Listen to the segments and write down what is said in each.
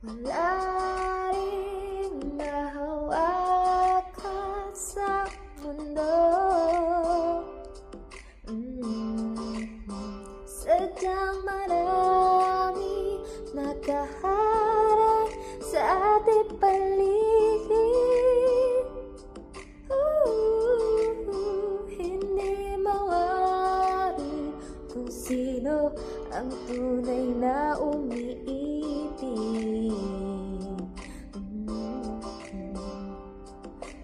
Wala ring mahawakan sa mundo. Sadyang marami nakaharang sa ating paligid. Hindi mawari kung sino ang tunay na umiibig.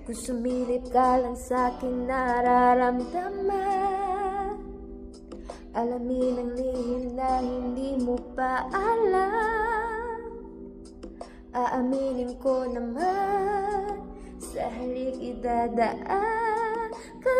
Kung sumilip ka lang sa'king nararamdaman, alamin ang lihim na hindi mo pa alam. Aaminin ko naman, sa halik idadaan ka